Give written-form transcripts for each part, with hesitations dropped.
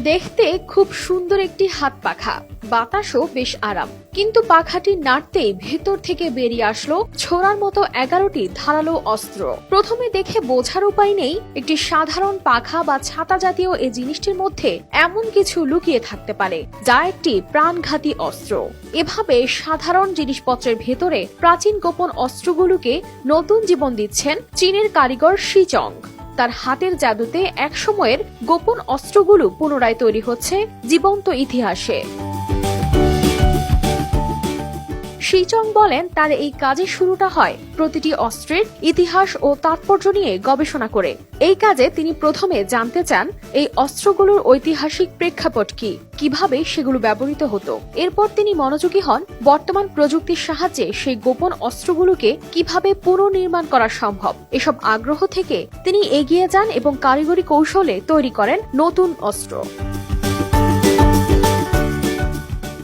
দেখতে খুব সুন্দর একটি হাত পাখা, বাতাসও বেশ আরাম। কিন্তু পাখাটি নাড়তেই ভেতর থেকে বেরিয়ে আসলো ছোড়ার মতো 11টি ধারালো অস্ত্র। প্রথমে দেখে বোঝার উপায় নেই একটি সাধারণ পাখা বা ছাতা জাতীয় এই জিনিসটির মধ্যে এমন কিছু লুকিয়ে থাকতে পারে যা একটি প্রাণঘাতী অস্ত্র। এভাবে সাধারণ জিনিসপত্রের ভেতরে প্রাচীন গোপন অস্ত্রগুলোকে নতুন জীবন দিচ্ছেন চীনের কারিগর শিচং। তার হাতের জাদুতে একসময়ের গোপন অস্ত্রগুলো পুনরায় তৈরি হচ্ছে জীবন্ত ইতিহাসে। শিচং বলেন, তার এই কাজের শুরুটা হয় প্রতিটি অস্ত্রের ইতিহাস ও তাৎপর্য নিয়ে গবেষণা করে। এই কাজে তিনি প্রথমে জানতে চান এই অস্ত্রগুলোর ঐতিহাসিক প্রেক্ষাপট কি, কিভাবে সেগুলো ব্যবহৃত হতো। এরপর তিনি মনোযোগী হন বর্তমান প্রযুক্তির সাহায্যে সেই গোপন অস্ত্রগুলোকে কিভাবে পুনর্নির্মাণ করা সম্ভব। এসব আগ্রহ থেকে তিনি এগিয়ে যান এবং কারিগরি কৌশলে তৈরি করেন নতুন অস্ত্র।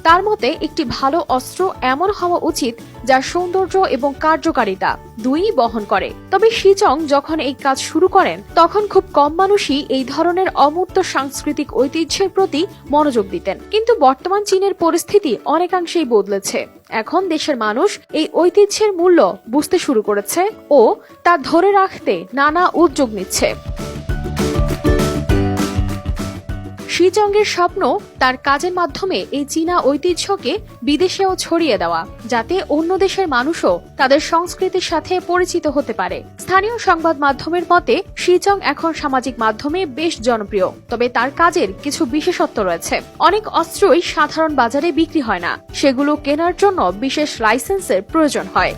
তার মতে একটি ভালো অস্ত্র এমন হওয়া উচিত যার সৌন্দর্য এবং কার্যকারিতা দুইই বহন করে। তবে শিচং যখন এই কাজ শুরু করেন তখন খুব কম মানুষই এই ধরনের অমূর্ত সাংস্কৃতিক ঐতিহ্যের প্রতি মনোযোগ দিতেন। কিন্তু বর্তমান চীনের পরিস্থিতি অনেকাংশেই বদলেছে। এখন দেশের মানুষ এই ঐতিহ্যের মূল্য বুঝতে শুরু করেছে ও তা ধরে রাখতে নানা উদ্যোগ নিচ্ছে। শিচংয়ের স্বপ্ন তার কাজের মাধ্যমে এই চীনা ঐতিহ্যকে বিদেশেও ছড়িয়ে দেওয়া, যাতে অন্য দেশের মানুষও তাদের সংস্কৃতির সাথে পরিচিত হতে পারে। স্থানীয় সংবাদ মাধ্যমের মতে শিচং এখন সামাজিক মাধ্যমে বেশ জনপ্রিয়। তবে তার কাজের কিছু বিশেষত্ব রয়েছে। অনেক অস্ত্রই সাধারণ বাজারে বিক্রি হয় না, সেগুলো কেনার জন্য বিশেষ লাইসেন্সের প্রয়োজন হয়।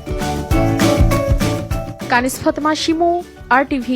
কানিজ ফাতেমা শিমু, RTV।